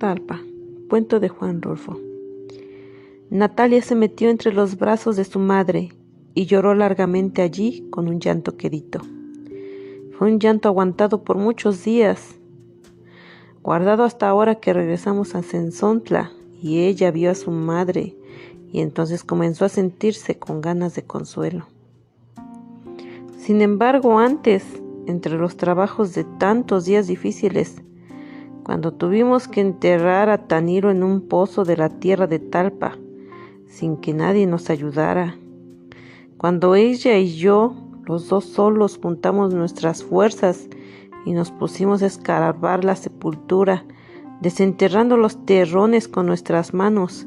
Talpa, cuento de Juan Rulfo. Natalia se metió entre los brazos de su madre y lloró largamente allí con un llanto quedito. Fue un llanto aguantado por muchos días, guardado hasta ahora que regresamos a Cenzontla y ella vio a su madre y entonces comenzó a sentirse con ganas de consuelo. Sin embargo, antes, entre los trabajos de tantos días difíciles, cuando tuvimos que enterrar a Tanilo en un pozo de la tierra de Talpa, sin que nadie nos ayudara, cuando ella y yo, los dos solos, juntamos nuestras fuerzas y nos pusimos a escarbar la sepultura, desenterrando los terrones con nuestras manos,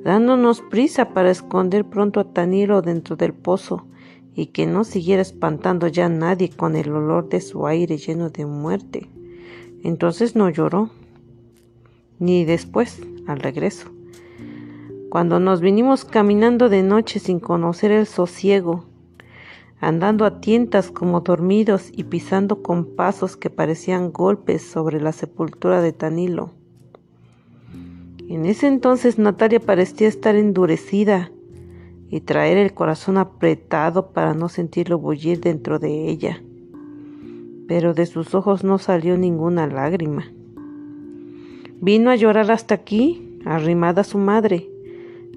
dándonos prisa para esconder pronto a Tanilo dentro del pozo y que no siguiera espantando ya a nadie con el olor de su aire lleno de muerte. Entonces no lloró, ni después, al regreso. Cuando nos vinimos caminando de noche sin conocer el sosiego, andando a tientas como dormidos y pisando con pasos que parecían golpes sobre la sepultura de Tanilo. En ese entonces Natalia parecía estar endurecida y traer el corazón apretado para no sentirlo bullir dentro de ella. Pero de sus ojos no salió ninguna lágrima. Vino a llorar hasta aquí, arrimada a su madre,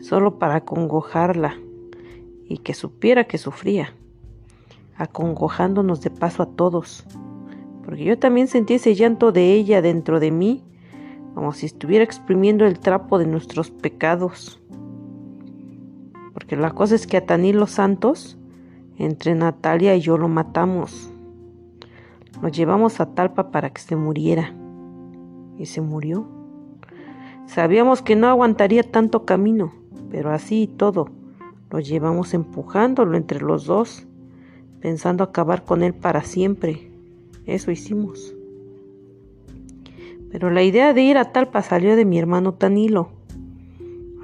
solo para acongojarla y que supiera que sufría, acongojándonos de paso a todos, porque yo también sentí ese llanto de ella dentro de mí, como si estuviera exprimiendo el trapo de nuestros pecados. Porque la cosa es que a Tanilo Santos, entre Natalia y yo lo matamos. Lo llevamos a Talpa para que se muriera. Y se murió. Sabíamos que no aguantaría tanto camino, pero así y todo, lo llevamos empujándolo entre los dos, pensando acabar con él para siempre. Eso hicimos. Pero la idea de ir a Talpa salió de mi hermano Tanilo.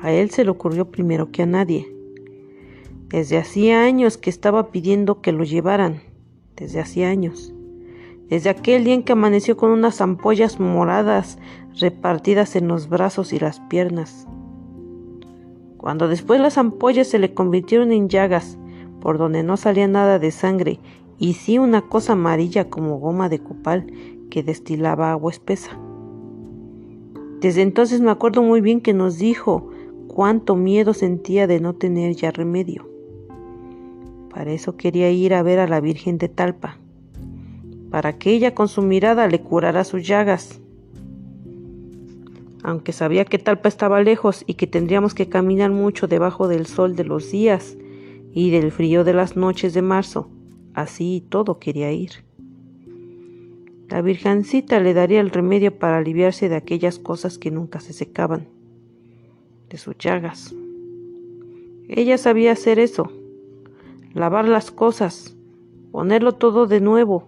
A él se le ocurrió primero que a nadie. Desde hacía años que estaba pidiendo que lo llevaran. Desde hacía años. Desde aquel día en que amaneció con unas ampollas moradas repartidas en los brazos y las piernas. Cuando después las ampollas se le convirtieron en llagas, por donde no salía nada de sangre, y sí una cosa amarilla como goma de copal que destilaba agua espesa. Desde entonces me acuerdo muy bien que nos dijo cuánto miedo sentía de no tener ya remedio. Para eso quería ir a ver a la Virgen de Talpa, para que ella con su mirada le curara sus llagas. Aunque sabía que Talpa estaba lejos y que tendríamos que caminar mucho debajo del sol de los días y del frío de las noches de marzo, así y todo quería ir. La Virgencita le daría el remedio para aliviarse de aquellas cosas que nunca se secaban, de sus llagas. Ella sabía hacer eso, lavar las cosas, ponerlo todo nuevo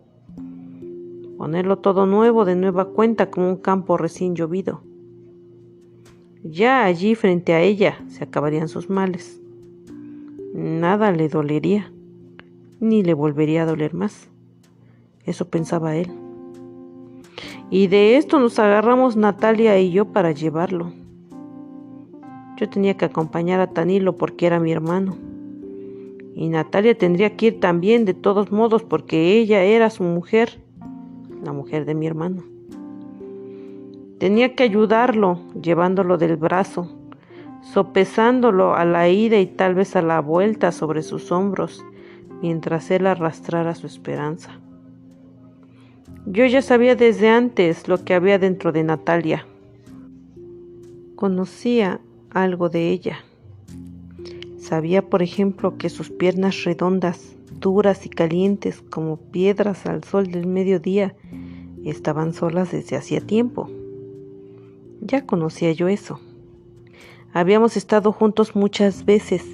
de nueva cuenta como un campo recién llovido. Ya allí frente a ella se acabarían sus males. Nada le dolería, ni le volvería a doler más. Eso pensaba él. Y de esto nos agarramos Natalia y yo para llevarlo. Yo tenía que acompañar a Tanilo porque era mi hermano. Y Natalia tendría que ir también de todos modos porque ella era su mujer, la mujer de mi hermano. Tenía que ayudarlo, llevándolo del brazo, sopesándolo a la ida y tal vez a la vuelta sobre sus hombros, mientras él arrastrara su esperanza. Yo ya sabía desde antes lo que había dentro de Natalia. Conocía algo de ella. Sabía, por ejemplo, que sus piernas redondas, duras y calientes como piedras al sol del mediodía, estaban solas desde hacía tiempo. Ya conocía yo eso. Habíamos estado juntos muchas veces,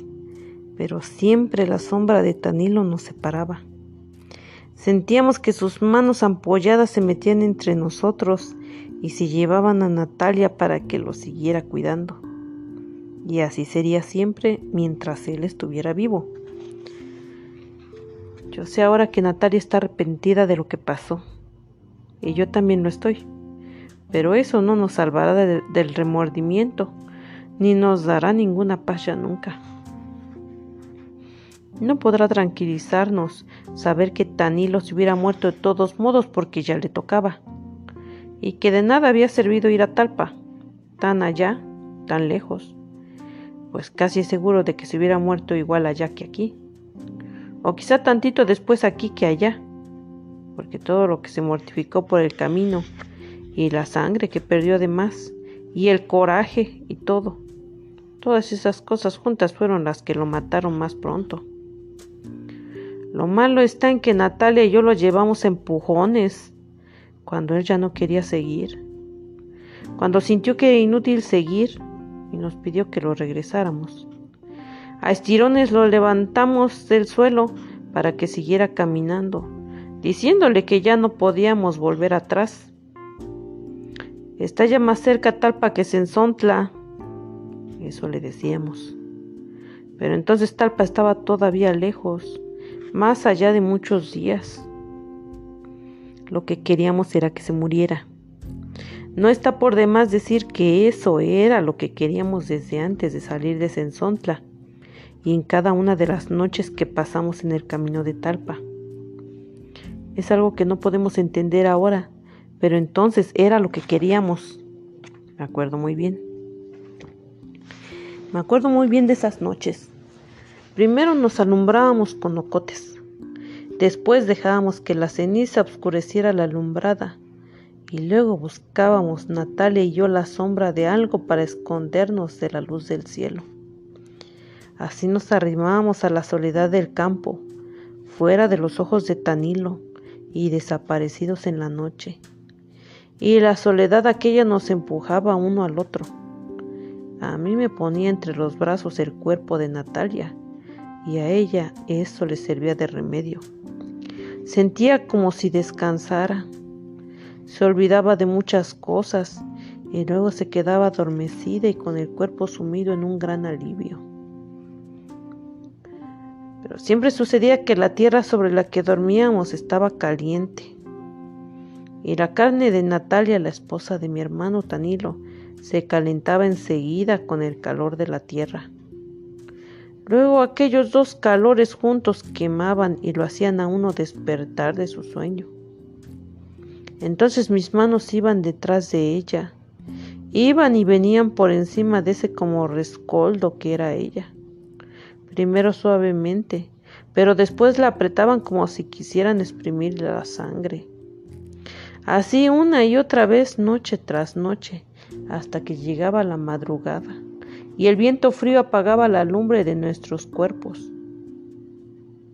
pero siempre la sombra de Tanilo nos separaba. Sentíamos que sus manos ampolladas se metían entre nosotros y se llevaban a Natalia para que lo siguiera cuidando. Y así sería siempre mientras él estuviera vivo. Yo sé ahora que Natalia está arrepentida de lo que pasó. Y yo también lo estoy. pero eso no nos salvará del remordimiento, ni nos dará ninguna paz ya nunca. No podrá tranquilizarnos saber que Tanilo se hubiera muerto de todos modos porque ya le tocaba, y que de nada había servido ir a Talpa, tan allá, tan lejos, pues casi es seguro de que se hubiera muerto igual allá que aquí, o quizá tantito después aquí que allá, porque todo lo que se mortificó por el camino, y la sangre que perdió además, y el coraje y todas esas cosas juntas fueron las que lo mataron más pronto. Lo malo está en que Natalia y yo lo llevamos a empujones, cuando él ya no quería seguir, cuando sintió que era inútil seguir y nos pidió que lo regresáramos. A estirones lo levantamos del suelo para que siguiera caminando, diciéndole que ya no podíamos volver atrás. Está ya más cerca Talpa que Sensontla, eso le decíamos. Pero entonces Talpa estaba todavía lejos, más allá de muchos días. Lo que queríamos era que se muriera. No está por demás decir que eso era lo que queríamos desde antes de salir de Sensontla y en cada una de las noches que pasamos en el camino de Talpa. Es algo que no podemos entender ahora, pero entonces era lo que queríamos. Me acuerdo muy bien. Me acuerdo muy bien de esas noches. Primero nos alumbrábamos con ocotes. Después dejábamos que la ceniza obscureciera la alumbrada. Y luego buscábamos Natalia y yo la sombra de algo para escondernos de la luz del cielo. Así nos arrimábamos a la soledad del campo, fuera de los ojos de Tanilo y desaparecidos en la noche. Y la soledad aquella nos empujaba uno al otro. A mí me ponía entre los brazos el cuerpo de Natalia y a ella eso le servía de remedio. Sentía como si descansara. Se olvidaba de muchas cosas y luego se quedaba adormecida y con el cuerpo sumido en un gran alivio. Pero siempre sucedía que la tierra sobre la que dormíamos estaba caliente y la carne de Natalia, la esposa de mi hermano Tanilo, se calentaba enseguida con el calor de la tierra. Luego aquellos dos calores juntos quemaban y lo hacían a uno despertar de su sueño. Entonces mis manos iban detrás de ella, iban y venían por encima de ese como rescoldo que era ella. Primero suavemente, pero después la apretaban como si quisieran exprimirle la sangre. Así una y otra vez, noche tras noche, hasta que llegaba la madrugada y el viento frío apagaba la lumbre de nuestros cuerpos.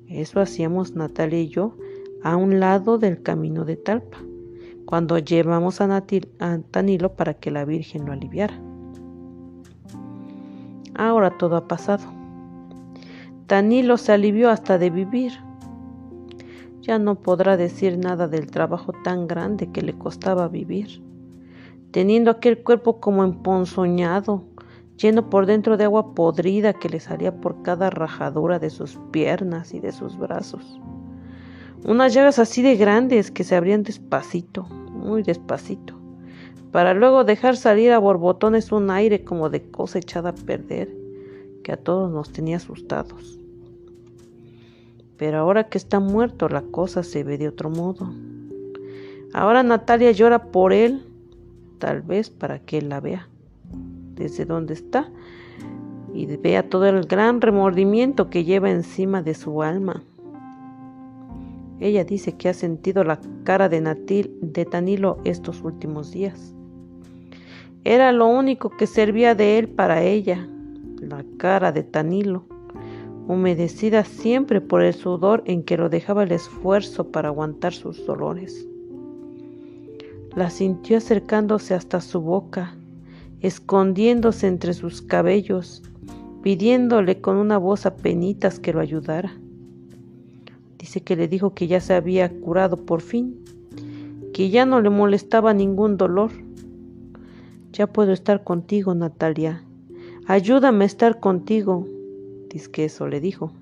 Eso hacíamos Natalia y yo a un lado del camino de Talpa, cuando llevamos a Tanilo para que la Virgen lo aliviara. Ahora todo ha pasado. Tanilo se alivió hasta de vivir. Ya no podrá decir nada del trabajo tan grande que le costaba vivir, teniendo aquel cuerpo como emponzoñado, lleno por dentro de agua podrida que le salía por cada rajadura de sus piernas y de sus brazos. Unas llagas así de grandes que se abrían despacito, muy despacito, para luego dejar salir a borbotones un aire como de cosa echada a perder, que a todos nos tenía asustados. Pero ahora que está muerto la cosa se ve de otro modo. Ahora Natalia llora por él, tal vez para que él la vea desde donde está y vea todo el gran remordimiento que lleva encima de su alma. Ella dice que ha sentido la cara de Tanilo estos últimos días. Era lo único que servía de él para ella, la cara de Tanilo, humedecida siempre por el sudor en que lo dejaba el esfuerzo para aguantar sus dolores. La sintió acercándose hasta su boca, escondiéndose entre sus cabellos, pidiéndole con una voz apenitas que lo ayudara. Dice que le dijo que ya se había curado por fin, que ya no le molestaba ningún dolor. Ya puedo estar contigo, Natalia. Ayúdame a estar contigo. Dice que eso le dijo.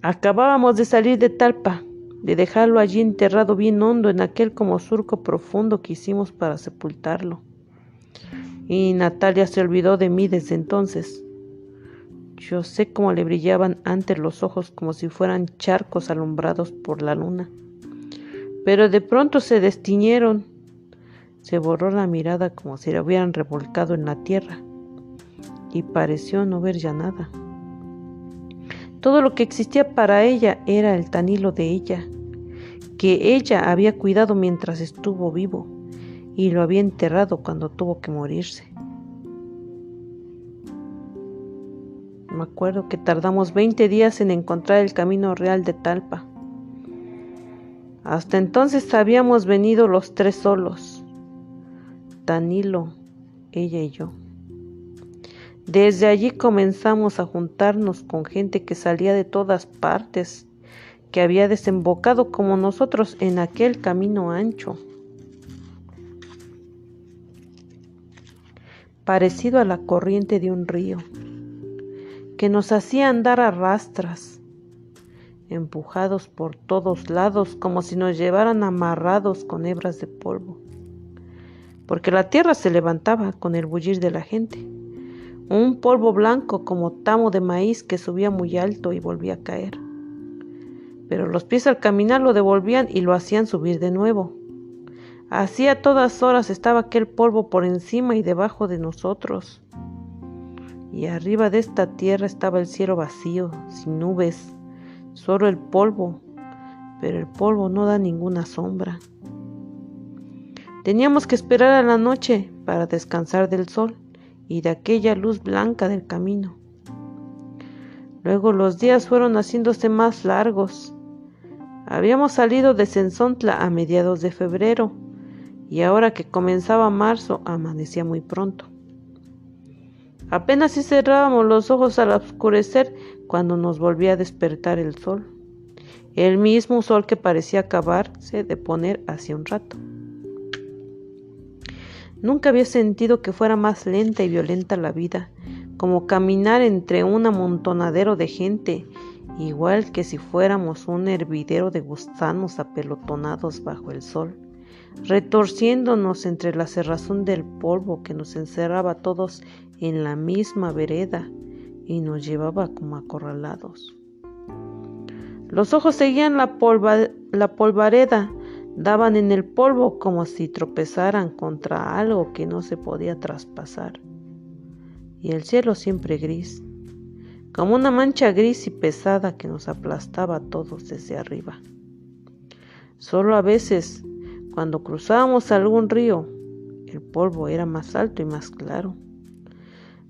Acabábamos de salir de Talpa, de dejarlo allí enterrado bien hondo en aquel como surco profundo que hicimos para sepultarlo. Y Natalia se olvidó de mí desde entonces. Yo sé cómo le brillaban antes los ojos como si fueran charcos alumbrados por la luna. Pero de pronto se destiñeron. Se borró la mirada como si la hubieran revolcado en la tierra. Y pareció no ver ya nada. Todo lo que existía para ella era el Tanilo de ella, que ella había cuidado mientras estuvo vivo y lo había enterrado cuando tuvo que morirse. Me acuerdo que tardamos 20 días en encontrar el camino real de Talpa. Hasta entonces habíamos venido los tres solos, Tanilo, ella y yo. Desde allí comenzamos a juntarnos con gente que salía de todas partes, que había desembocado como nosotros en aquel camino ancho, parecido a la corriente de un río, que nos hacía andar a rastras, empujados por todos lados como si nos llevaran amarrados con hebras de polvo, porque la tierra se levantaba con el bullir de la gente, un polvo blanco como tamo de maíz que subía muy alto y volvía a caer, pero los pies al caminar lo devolvían y lo hacían subir de nuevo. Así a todas horas estaba aquel polvo por encima y debajo de nosotros. Y arriba de esta tierra estaba el cielo vacío, sin nubes, solo el polvo, pero el polvo no da ninguna sombra. Teníamos que esperar a la noche para descansar del sol y de aquella luz blanca del camino. Luego los días fueron haciéndose más largos. Habíamos salido de Sensontla a mediados de febrero y ahora que comenzaba marzo amanecía muy pronto. Apenas si cerrábamos los ojos al oscurecer cuando nos volvía a despertar el sol, el mismo sol que parecía acabarse de poner hace un rato. Nunca había sentido que fuera más lenta y violenta la vida, como caminar entre un amontonadero de gente, igual que si fuéramos un hervidero de gusanos apelotonados bajo el sol, retorciéndonos entre la cerrazón del polvo que nos encerraba a todos en la misma vereda y nos llevaba como acorralados. Los ojos seguían la polvareda, daban en el polvo como si tropezaran contra algo que no se podía traspasar. Y el cielo siempre gris, como una mancha gris y pesada que nos aplastaba a todos desde arriba. Solo a veces, cuando cruzábamos algún río, el polvo era más alto y más claro.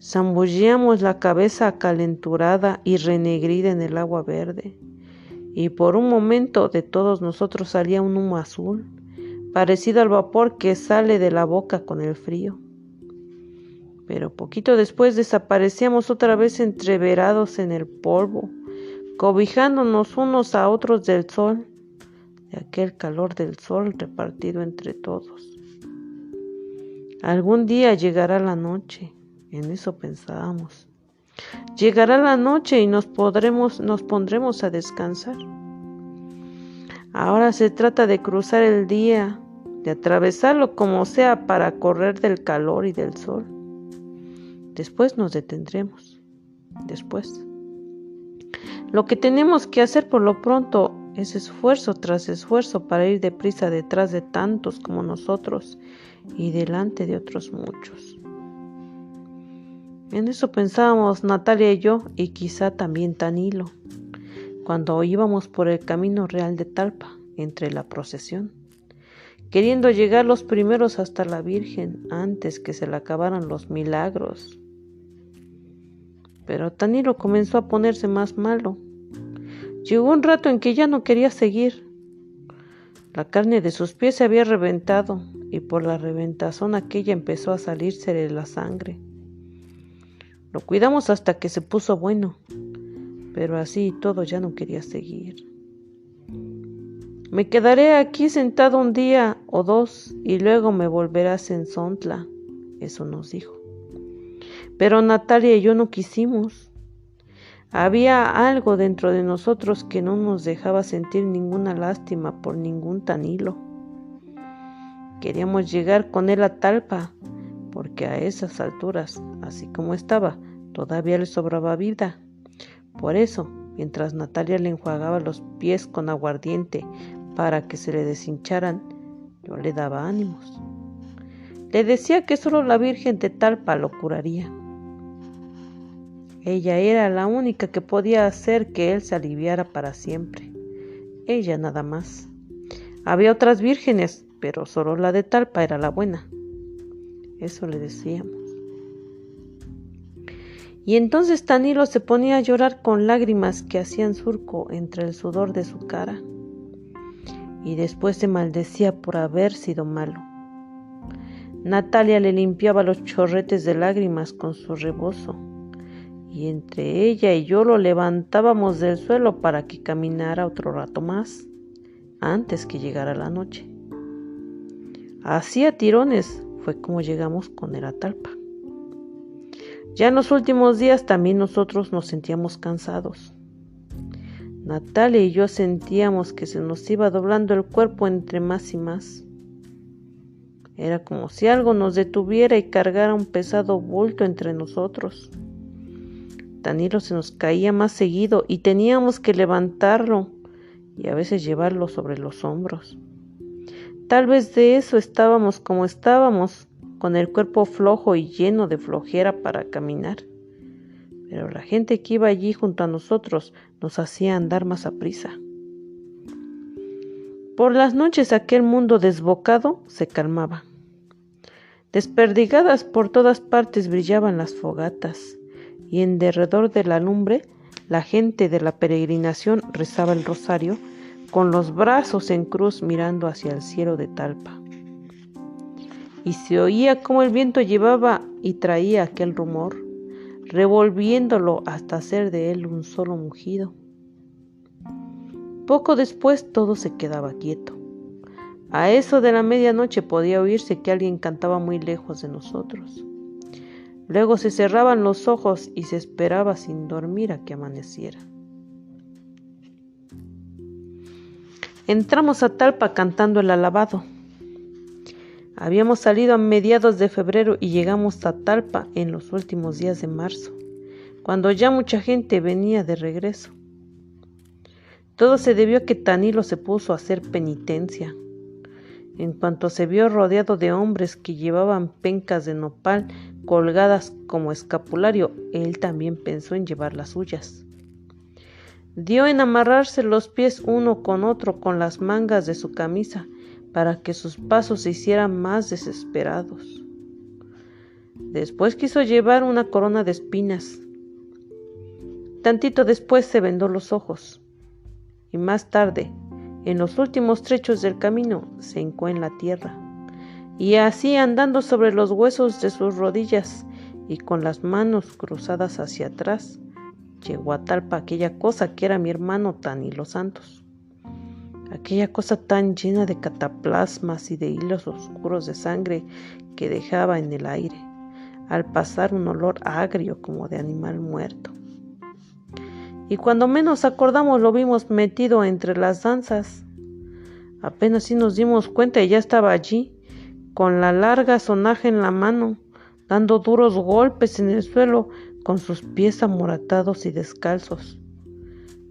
Zambullíamos la cabeza acalenturada y renegrida en el agua verde, y por un momento de todos nosotros salía un humo azul, parecido al vapor que sale de la boca con el frío. Pero poquito después desaparecíamos otra vez entreverados en el polvo, cobijándonos unos a otros del sol, de aquel calor del sol repartido entre todos. Algún día llegará la noche, en eso pensábamos. Llegará la noche y nos pondremos a descansar. Ahora se trata de cruzar el día, de atravesarlo como sea para correr del calor y del sol. Después nos detendremos. Después. Lo que tenemos que hacer por lo pronto es esfuerzo tras esfuerzo para ir deprisa detrás de tantos como nosotros y delante de otros muchos. En eso pensábamos Natalia y yo, y quizá también Tanilo, cuando íbamos por el camino real de Talpa, entre la procesión, queriendo llegar los primeros hasta la Virgen antes que se le acabaran los milagros. Pero Tanilo comenzó a ponerse más malo. Llegó un rato en que ya no quería seguir. La carne de sus pies se había reventado, y por la reventazón aquella empezó a salírsele la sangre. Lo cuidamos hasta que se puso bueno, pero así y todo ya no quería seguir. Me quedaré aquí sentado un día o dos y luego me volveré a Sensontla, eso nos dijo. Pero Natalia y yo no quisimos. Había algo dentro de nosotros que no nos dejaba sentir ninguna lástima por ningún Tanilo. Queríamos llegar con él a Talpa, porque a esas alturas, así como estaba, todavía le sobraba vida. Por eso, mientras Natalia le enjuagaba los pies con aguardiente para que se le deshincharan, yo le daba ánimos. Le decía que solo la Virgen de Talpa lo curaría. Ella era la única que podía hacer que él se aliviara para siempre. Ella nada más. Había otras vírgenes, pero solo la de Talpa era la buena. Eso le decíamos. Y entonces Tanilo se ponía a llorar con lágrimas que hacían surco entre el sudor de su cara. Y después se maldecía por haber sido malo. Natalia le limpiaba los chorretes de lágrimas con su rebozo, y entre ella y yo lo levantábamos del suelo para que caminara otro rato más, antes que llegara la noche. Así a tirones fue como llegamos con él a Talpa. Ya en los últimos días también nosotros nos sentíamos cansados. Natalia y yo sentíamos que se nos iba doblando el cuerpo entre más y más. Era como si algo nos detuviera y cargara un pesado bulto entre nosotros. Tanilo se nos caía más seguido y teníamos que levantarlo y a veces llevarlo sobre los hombros. Tal vez de eso estábamos como estábamos, con el cuerpo flojo y lleno de flojera para caminar. Pero la gente que iba allí junto a nosotros nos hacía andar más aprisa. Por las noches aquel mundo desbocado se calmaba. Desperdigadas por todas partes brillaban las fogatas, y en derredor de la lumbre la gente de la peregrinación rezaba el rosario con los brazos en cruz mirando hacia el cielo de Talpa. Y se oía cómo el viento llevaba y traía aquel rumor, revolviéndolo hasta hacer de él un solo mugido. Poco después todo se quedaba quieto. A eso de la medianoche podía oírse que alguien cantaba muy lejos de nosotros. Luego se cerraban los ojos y se esperaba sin dormir a que amaneciera. Entramos a Talpa cantando el alabado. Habíamos salido a mediados de febrero y llegamos a Talpa en los últimos días de marzo, cuando ya mucha gente venía de regreso. Todo se debió a que Tanilo se puso a hacer penitencia. En cuanto se vio rodeado de hombres que llevaban pencas de nopal colgadas como escapulario, él también pensó en llevar las suyas. Dio en amarrarse los pies uno con otro con las mangas de su camisa para que sus pasos se hicieran más desesperados. Después quiso llevar una corona de espinas. Tantito después se vendó los ojos. Y más tarde, en los últimos trechos del camino, se hincó en la tierra, y así andando sobre los huesos de sus rodillas y con las manos cruzadas hacia atrás, llegó a Talpa aquella cosa que era mi hermano Tanilo Santos, aquella cosa tan llena de cataplasmas y de hilos oscuros de sangre que dejaba en el aire, al pasar un olor agrio como de animal muerto. Y cuando menos acordamos lo vimos metido entre las danzas. Apenas sí nos dimos cuenta y ya estaba allí, con la larga sonaja en la mano, dando duros golpes en el suelo con sus pies amoratados y descalzos.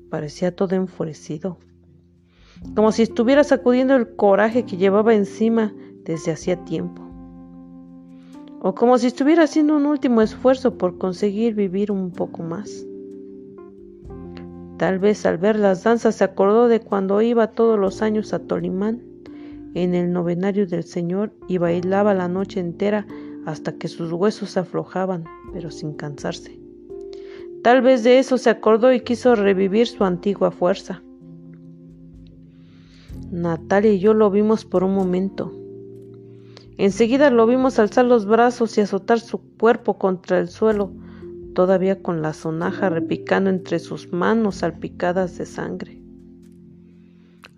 Parecía todo enfurecido, como si estuviera sacudiendo el coraje que llevaba encima desde hacía tiempo, o como si estuviera haciendo un último esfuerzo por conseguir vivir un poco más. Tal vez al ver las danzas se acordó de cuando iba todos los años a Tolimán, en el novenario del Señor, y bailaba la noche entera hasta que sus huesos se aflojaban, pero sin cansarse. Tal vez de eso se acordó y quiso revivir su antigua fuerza. Natalia y yo lo vimos por un momento. Enseguida lo vimos alzar los brazos y azotar su cuerpo contra el suelo, todavía con la sonaja repicando entre sus manos salpicadas de sangre.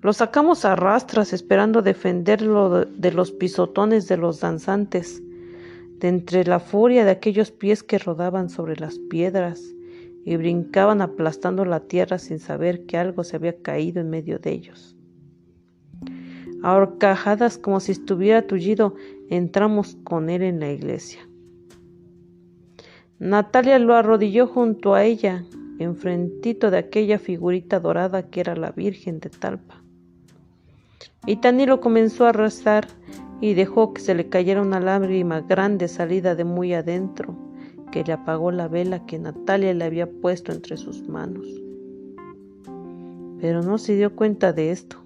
Lo sacamos a rastras esperando defenderlo de los pisotones de los danzantes, de entre la furia de aquellos pies que rodaban sobre las piedras y brincaban aplastando la tierra sin saber que algo se había caído en medio de ellos. A horcajadas, como si estuviera tullido, entramos con él en la iglesia. Natalia lo arrodilló junto a ella, enfrentito de aquella figurita dorada que era la Virgen de Talpa. Y Tanilo comenzó a rezar y dejó que se le cayera una lágrima grande salida de muy adentro, que le apagó la vela que Natalia le había puesto entre sus manos. Pero no se dio cuenta de esto.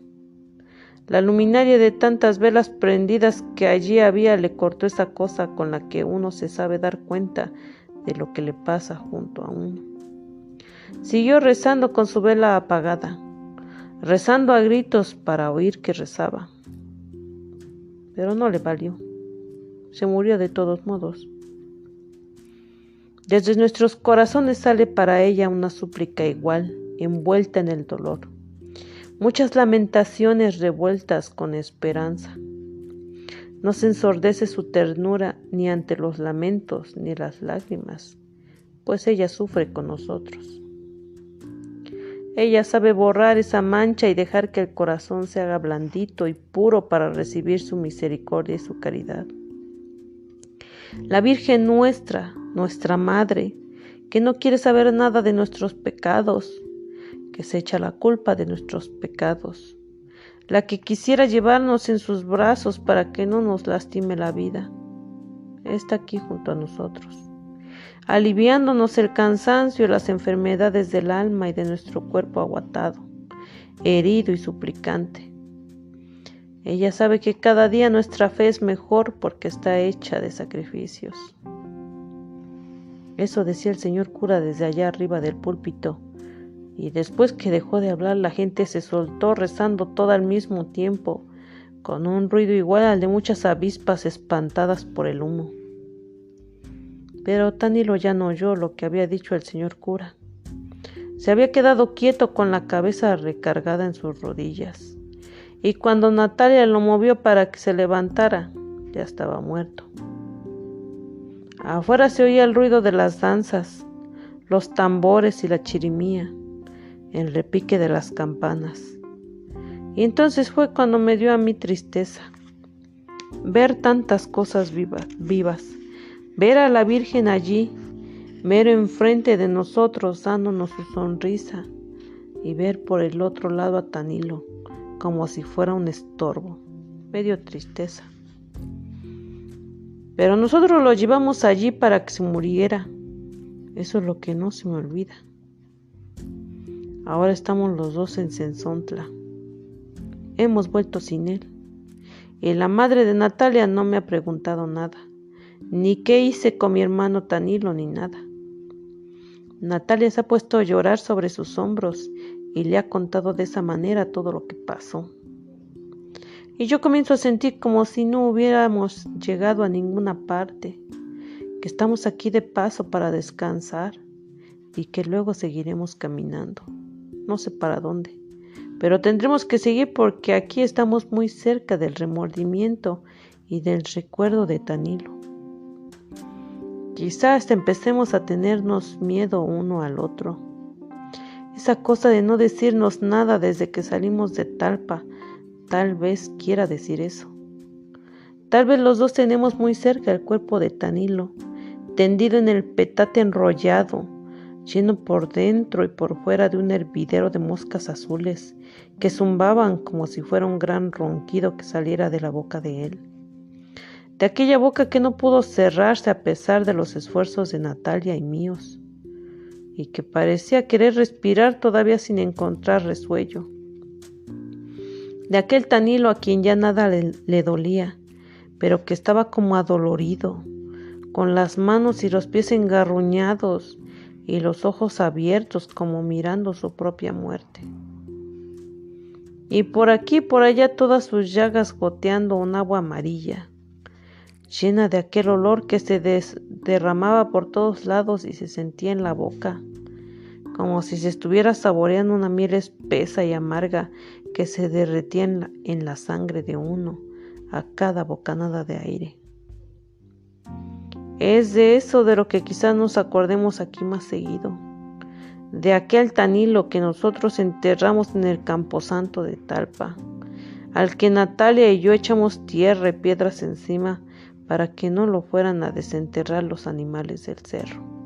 La luminaria de tantas velas prendidas que allí había le cortó esa cosa con la que uno se sabe dar cuenta de lo que le pasa junto a uno. Siguió rezando con su vela apagada, rezando a gritos para oír que rezaba. Pero no le valió. Se murió de todos modos. Desde nuestros corazones sale para ella una súplica igual, envuelta en el dolor. Muchas lamentaciones revueltas con esperanza. No se ensordece su ternura ni ante los lamentos ni las lágrimas, pues ella sufre con nosotros. Ella sabe borrar esa mancha y dejar que el corazón se haga blandito y puro para recibir su misericordia y su caridad. La Virgen nuestra, nuestra Madre, que no quiere saber nada de nuestros pecados, que se echa la culpa de nuestros pecados, la que quisiera llevarnos en sus brazos para que no nos lastime la vida, está aquí junto a nosotros, aliviándonos el cansancio y las enfermedades del alma y de nuestro cuerpo agotado, herido y suplicante. Ella sabe que cada día nuestra fe es mejor porque está hecha de sacrificios. Eso decía el señor cura desde allá arriba del púlpito, y después que dejó de hablar la gente se soltó rezando toda al mismo tiempo, con un ruido igual al de muchas avispas espantadas por el humo. Pero Tanilo ya no oyó lo que había dicho el señor cura. Se había quedado quieto con la cabeza recargada en sus rodillas, y cuando Natalia lo movió para que se levantara, ya estaba muerto. Afuera se oía el ruido de las danzas, los tambores y la chirimía, el repique de las campanas. Y entonces fue cuando me dio a mí tristeza ver tantas cosas vivas, ver a la Virgen allí, ver enfrente de nosotros dándonos su sonrisa y ver por el otro lado a Tanilo como si fuera un estorbo. Me dio tristeza. Pero nosotros lo llevamos allí para que se muriera. Eso es lo que no se me olvida. Ahora estamos los dos en Sensontla. Hemos vuelto sin él. Y la madre de Natalia no me ha preguntado nada, ni qué hice con mi hermano Tanilo, ni nada. Natalia se ha puesto a llorar sobre sus hombros y le ha contado de esa manera todo lo que pasó. Y yo comienzo a sentir como si no hubiéramos llegado a ninguna parte, que estamos aquí de paso para descansar y que luego seguiremos caminando. No sé para dónde, pero tendremos que seguir porque aquí estamos muy cerca del remordimiento y del recuerdo de Tanilo. Quizás hasta empecemos a tenernos miedo uno al otro. Esa cosa de no decirnos nada desde que salimos de Talpa, tal vez quiera decir eso. Tal vez los dos tenemos muy cerca el cuerpo de Tanilo, tendido en el petate enrollado, lleno por dentro y por fuera de un hervidero de moscas azules que zumbaban como si fuera un gran ronquido que saliera de la boca de él. De aquella boca que no pudo cerrarse a pesar de los esfuerzos de Natalia y míos, y que parecía querer respirar todavía sin encontrar resuello. De aquel Tanilo a quien ya nada le dolía, pero que estaba como adolorido, con las manos y los pies engarruñados y los ojos abiertos como mirando su propia muerte. Y por aquí y por allá todas sus llagas goteando un agua amarilla, llena de aquel olor que se derramaba por todos lados y se sentía en la boca, como si se estuviera saboreando una miel espesa y amarga que se derretía en la sangre de uno a cada bocanada de aire. Es de eso de lo que quizás nos acordemos aquí más seguido, de aquel Tanilo que nosotros enterramos en el camposanto de Talpa, al que Natalia y yo echamos tierra y piedras encima para que no lo fueran a desenterrar los animales del cerro.